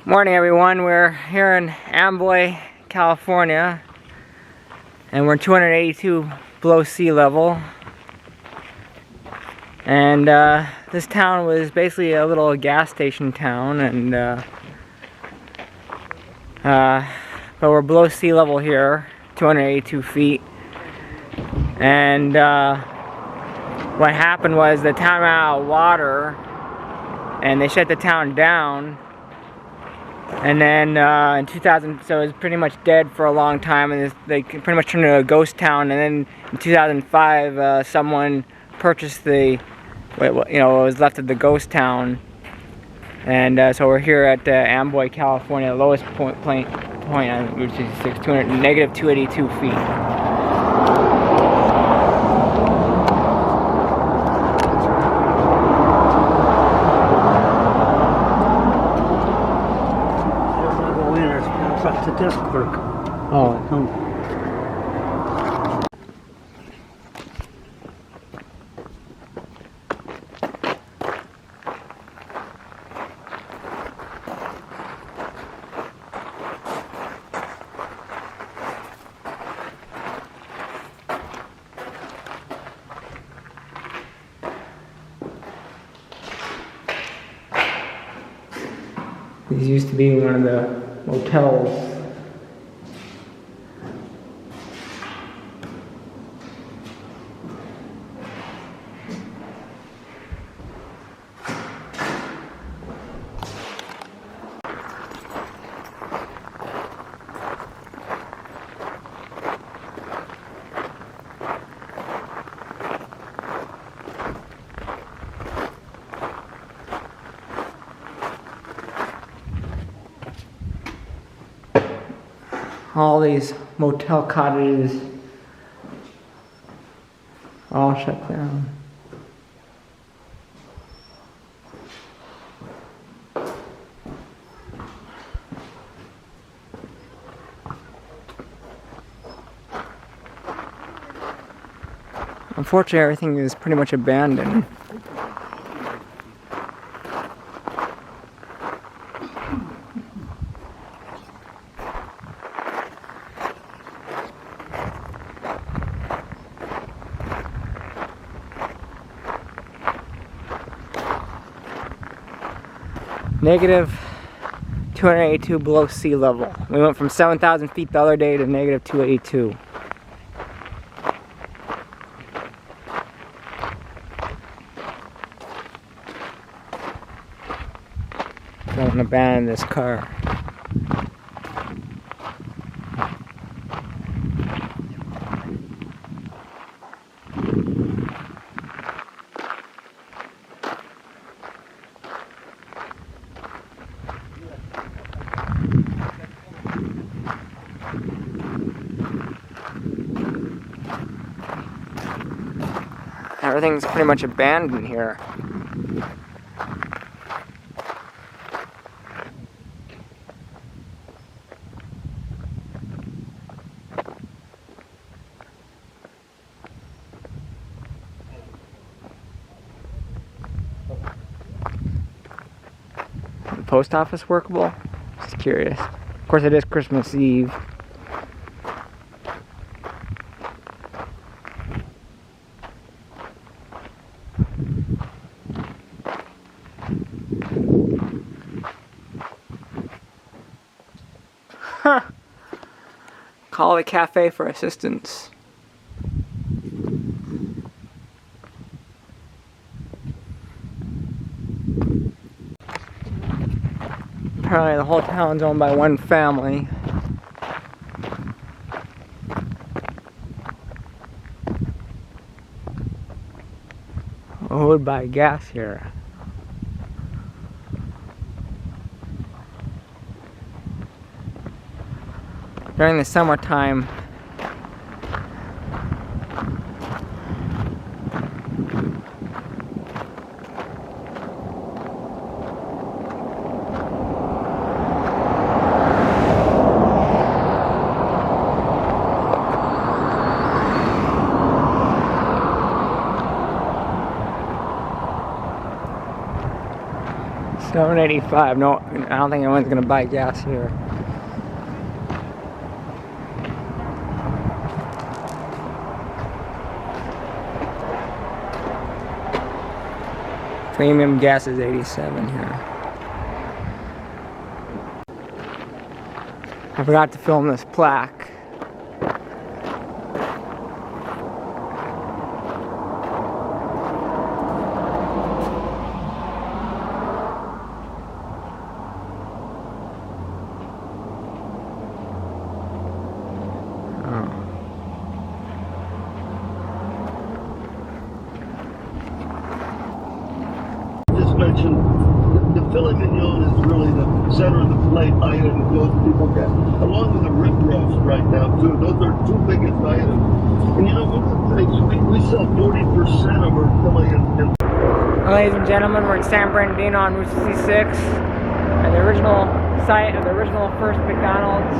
Morning everyone, we're here in Amboy, California, and we're 282 below sea level. And this town was basically a little gas station town, and but we're below sea level here, 282 feet. And what happened was the town ran out of water, and they shut the town down. And then in 2000, so it was pretty much dead for a long time, and they pretty much turned into a ghost town. And then in 2005, someone purchased what was left of the ghost town, and so we're here at Amboy, California, the lowest point on Route 66, negative 282 feet. The desk clerk. Oh. These used to be one of the motels. All these motel cottages all shut down. Unfortunately, everything is pretty much abandoned. Negative 282 below sea level. We went from 7,000 feet the other day to negative 282. Don't abandon this car. Everything's pretty much abandoned here. The post office workable? Just curious. Of course, it is Christmas Eve. Huh. Call the cafe for assistance. Apparently the whole town's owned by one family. Who would buy gas here? During the summertime, $7.85. No, I don't think anyone's gonna buy gas here. Premium gas is 87 here. I forgot to film this plaque. Mentioned the filet mignon is really the center of the plate item that most people get, along with the rib roast right now too. Those are two biggest items. And you know, one of the things, we sell 40% of our filet and Ladies and gentlemen, we're in San Bernardino on Route 66 at the original site of the original first McDonald's,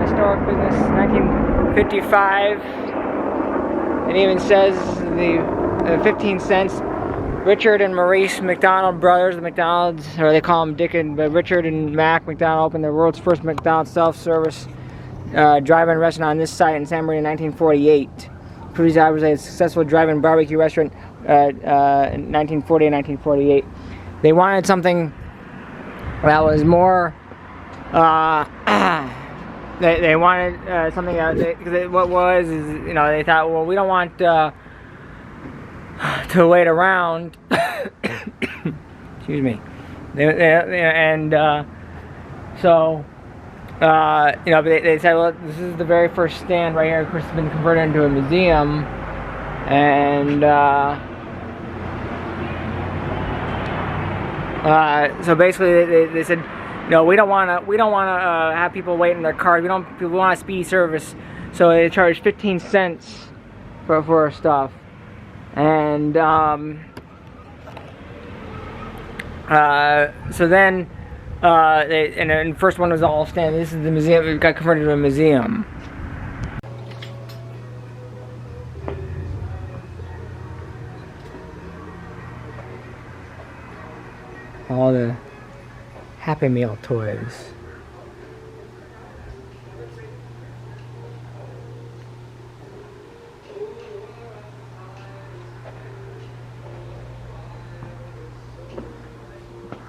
historic business, 1955. It even says the 15 cents. Richard and Maurice McDonald brothers, the McDonald's, or they call them Dick and Richard and Mac McDonald, opened the world's first McDonald's self-service drive-in restaurant on this site in San Bernardino in 1948. Previously, was a successful drive-in barbecue restaurant in 1940 and 1948. They wanted something that was more. They wanted something that what was is, you know, they thought, well, we don't want to wait around. Excuse me. So you know, they said, well, this is the very first stand right here. Of course, it's been converted into a museum, and so basically they said, no, we don't want to have people wait in their cars. We want a speedy service. So they charge 15 cents for our stuff. And so then and the first one was all stand. This is the museum. It got converted to a museum. All the Happy Meal toys.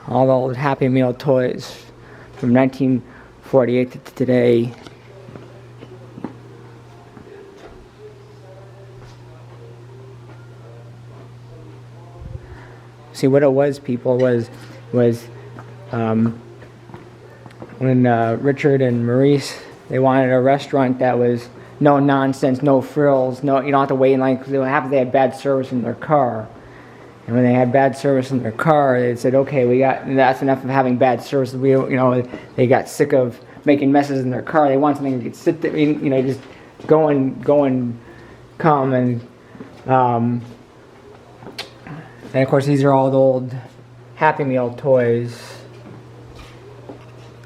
All the old Happy Meal toys from 1948 to today. See, what it was, people, was when Richard and Maurice, they wanted a restaurant that was no nonsense, no frills, no, you don't have to wait in line, because what happened, they had bad service in their car. And when they had bad service in their car, they said, okay, that's enough of having bad service. They got sick of making messes in their car. They want something that could sit there, you know, just go and come. And of course, these are all the old Happy Meal toys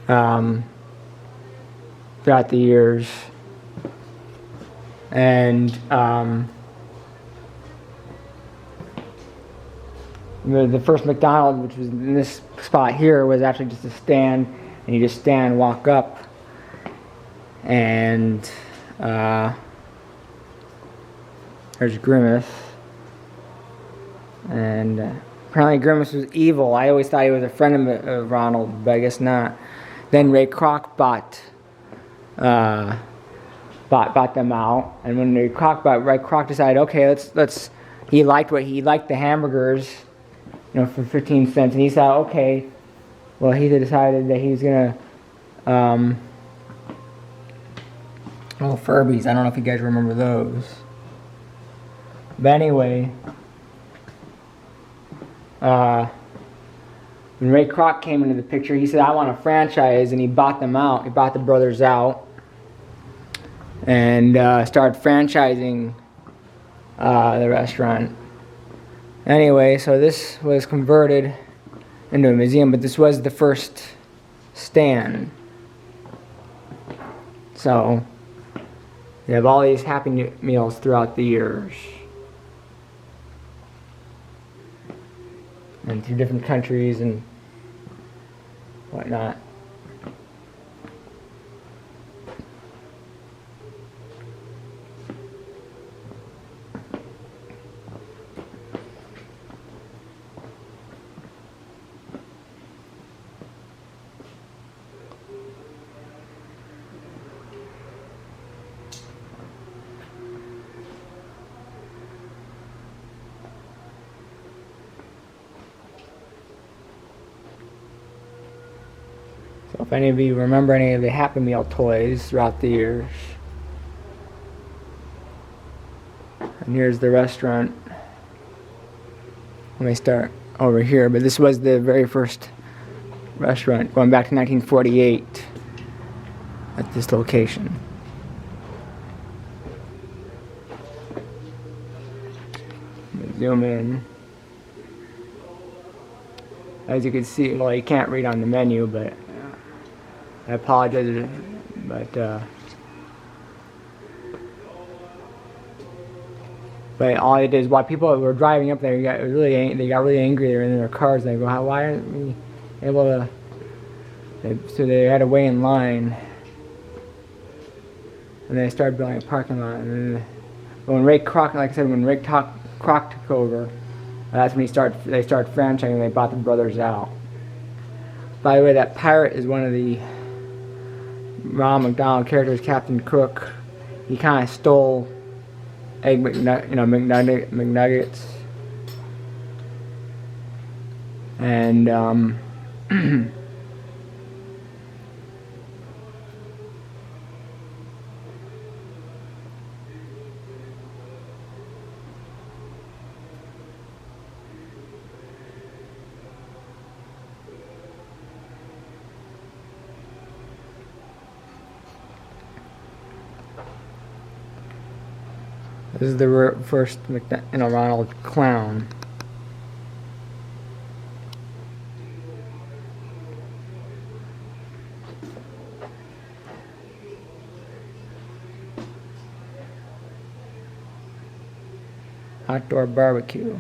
throughout the years. And the first McDonald's, which was in this spot here, was actually just a stand, and you just stand, walk up, and there's Grimace, and apparently Grimace was evil. I always thought he was a friend of Ronald, but I guess not. Then Ray Kroc bought them out, and when Ray Kroc decided, okay, he liked the hamburgers, you know, for 15 cents, and he said, okay, well, he decided that he's gonna, Furbies, I don't know if you guys remember those, but anyway, when Ray Kroc came into the picture, he said, I want a franchise, and he bought them out, he bought the brothers out, and started franchising the restaurant. Anyway, so this was converted into a museum, but this was the first stand. So you have all these Happy Meals throughout the years, and through different countries and whatnot. So if any of you remember any of the Happy Meal toys throughout the years. And here's the restaurant. Let me start over here, but this was the very first restaurant going back to 1948 at this location. Zoom in. As you can see, well, you can't read on the menu, but I apologize, but all I did is while people were driving up there, they got really angry. They were in their cars. And they go, "Why aren't we able to?" So they had to wait in line, and they started building a parking lot. And then when Ray Kroc, like I said, when Ray Kroc took over, that's when they started franchising. They bought the brothers out. By the way, that pirate is one of the Ronald McDonald characters, Captain Cook. He kind of stole McNuggets, and this is the first Ronald clown. Outdoor barbecue.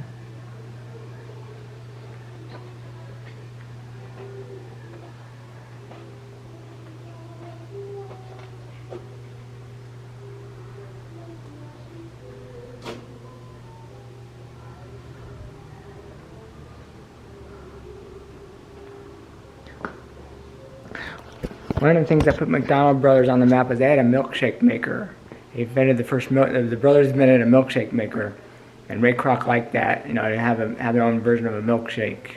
One of the things that put McDonald Brothers on the map is they had a milkshake maker. They invented the first milk. The brothers invented a milkshake maker, and Ray Kroc liked that. You know, to have their own version of a milkshake.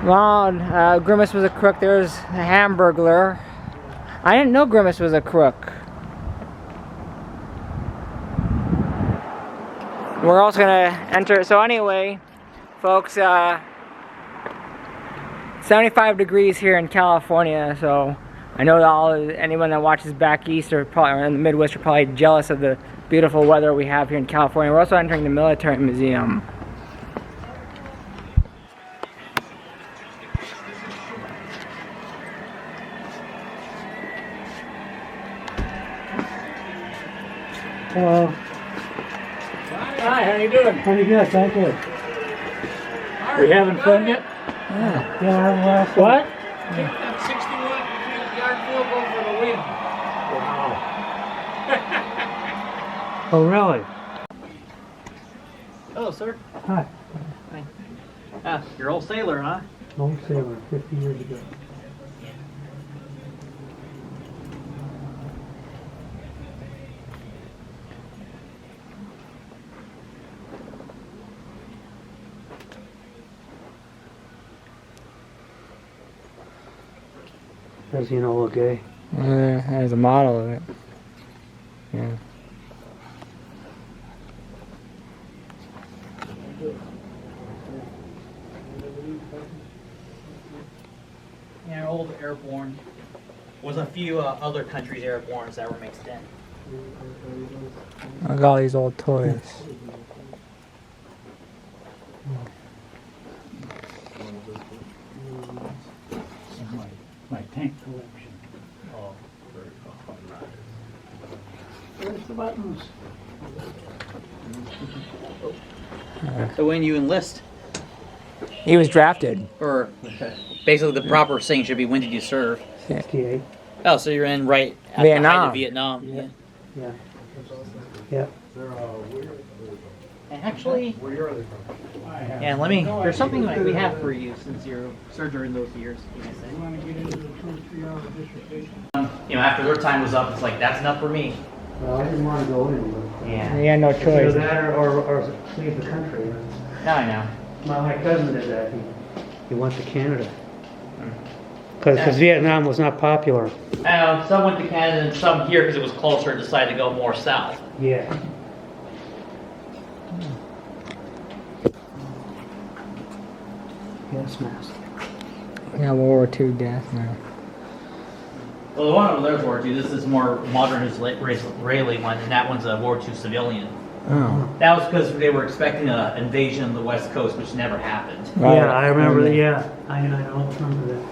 Ronald Grimace was a crook. There's a Hamburglar. I didn't know Grimace was a crook. We're also gonna enter. So anyway, folks, 75 degrees here in California. So I know that anyone that watches back east or in the Midwest are probably jealous of the beautiful weather we have here in California. We're also entering the Military Museum. Hello. Hi, how you doing? Pretty good, thank you. We having fun yet? Yeah, last What? Kicked that 61-yard field goal for the win. Wow. Oh, really? Hello, sir. Hi. You're old sailor, huh? Long sailor, 50 years ago. There's the Enola Gay. There's a model of it. Yeah. Yeah, old airborne. Was a few other countries airborne that were mixed in. Look at all these old toys. My tank collection. Oh. Where's the buttons? So when you enlist, He was drafted. or basically the proper saying should be when did you serve? 68. Oh, so you're in right at the height Vietnam. of Vietnam. Yeah. Yeah. Yeah. And actually, yeah, let me. There's something that we have for you since you're surgery in those years. You know, after their time was up, it's like that's enough for me. Well, I didn't want to go in, but Yeah. He had no either choice. that or leave the country. Now I know. My cousin did that. He went to Canada. Because Vietnam was not popular. Some went to Canada and some here because it was closer and decided to go more south. Yeah. Gas mask. Yeah, World War II death now. Well, the one over there is World War II. This is more modern Israeli one, and that one's a World War II civilian. Oh. That was because they were expecting an invasion of the West Coast, which never happened. Right. Yeah, I remember that. Yeah, I don't remember that.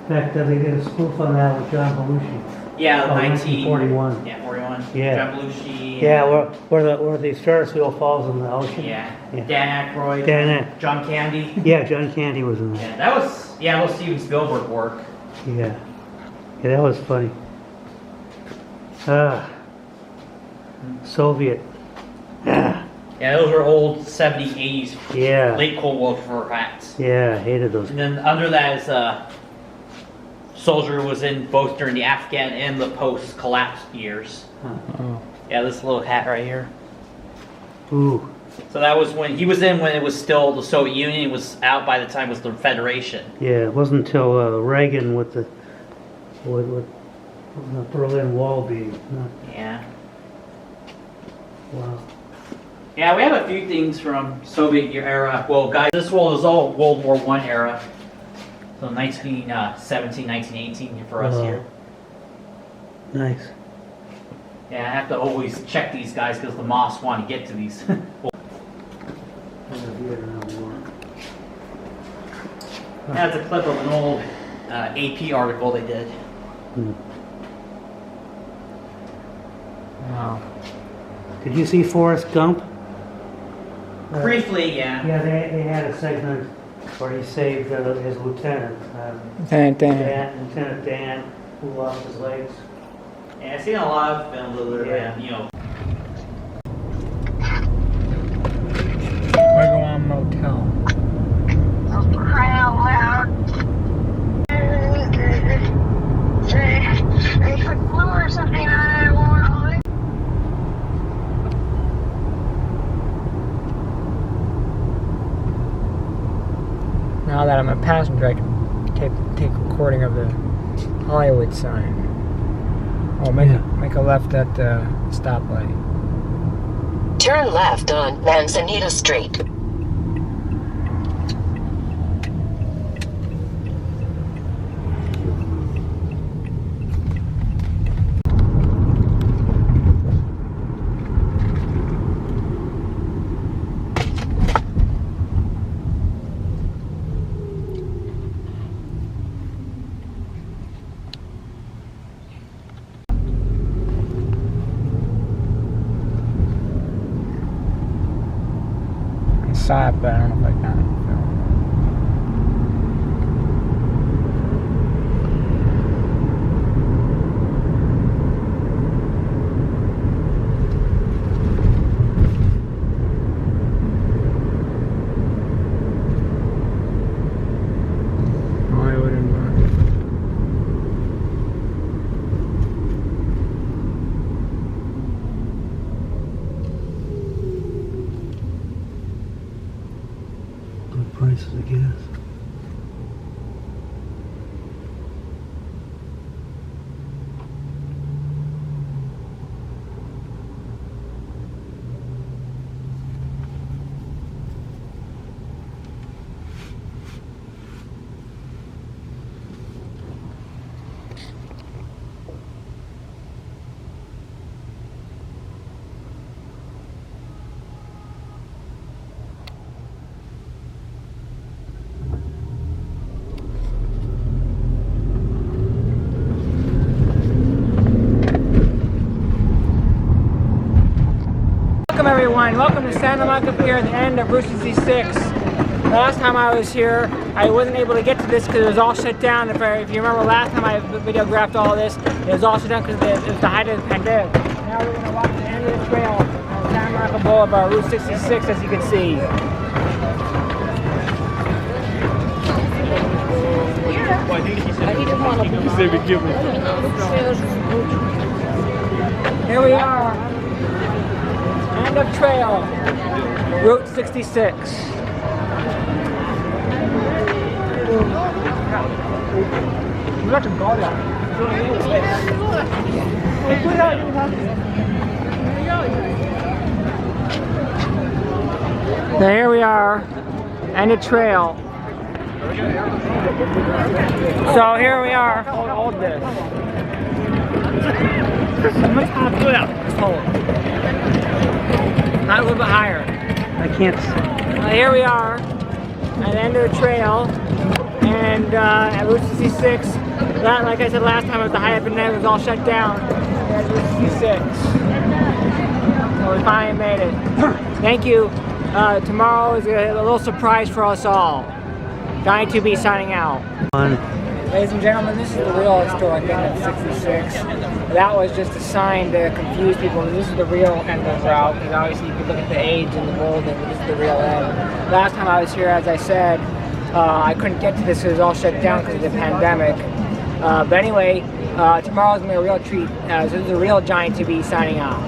In fact, they did a spoof on that with John Belushi. Yeah, Oh, 1941. 1941. Yeah, 41. Yeah. John Belushi. Yeah, where the Ferris wheel falls in the ocean. Yeah. Yeah. Dan Aykroyd. John Candy. Yeah, John Candy was in that. Yeah, that was Steven Spielberg work. Yeah. Yeah, that was funny. Soviet. Yeah. Yeah, those were old 70s, 80s, Yeah. late Cold War hats. Yeah, I hated those. And then under that is soldier was in both during the Afghan and the post-collapse years. Oh. Yeah, this little hat right here. Ooh. So that was when he was in when it was still the Soviet Union. It was out by the time it was the Federation. Yeah, it wasn't until Reagan with the Berlin Wall being. Yeah. Wow. Yeah, we have a few things from Soviet era. Well, guys, this wall is all World War I era. So 1917, 1918 for us here. Nice. Yeah, I have to always check these guys because the Moss want to get to these. That's a clip of an old AP article they did. Wow. Did you see Forrest Gump? Briefly, yeah. Yeah, they had a segment where he saved his lieutenant, Lieutenant Dan. Lieutenant Dan, who lost his legs. Yeah, I've seen a lot of films where Yeah. you know. Wigwam Motel. For crying out loud. They put glue or something on it, it won't hold it. Now that I'm a passenger, I can take recording of the Hollywood sign. Oh, make a left at the stoplight. Turn left on Manzanita Street. I saw it, but I don't know if I got it. Hollywood and Good prices of gas. everyone, welcome to Santa Monica Pier at the end of Route 66. Last time I was here, I wasn't able to get to this because it was all shut down. If you remember last time I videographed all this, it was all shut down because it was the height of the pandemic. Now we're going to walk to the end of the trail on Santa Monica Boulevard, Route 66, as you can see. Here we are, end of trail, Route 66. Now here we are, end of trail. So here we are. Hold this. Not a little bit higher. I can't. Here we are at the end of the trail, and at Route 66. That, like I said last time, was the height of the net. It was all shut down at Route 66. So we finally made it. Thank you. Tomorrow is a little surprise for us all. Johnny 2B signing out. Ladies and gentlemen, this is the real historic end of 66. That was just a sign to confuse people. This is the real end of Rout, because obviously you can look at the age and the mold, and this is the real end. Last time I was here, as I said, I couldn't get to this because it was all shut down because of the pandemic. But anyway, tomorrow's going to be a real treat. This is the real Johnny 2B signing out.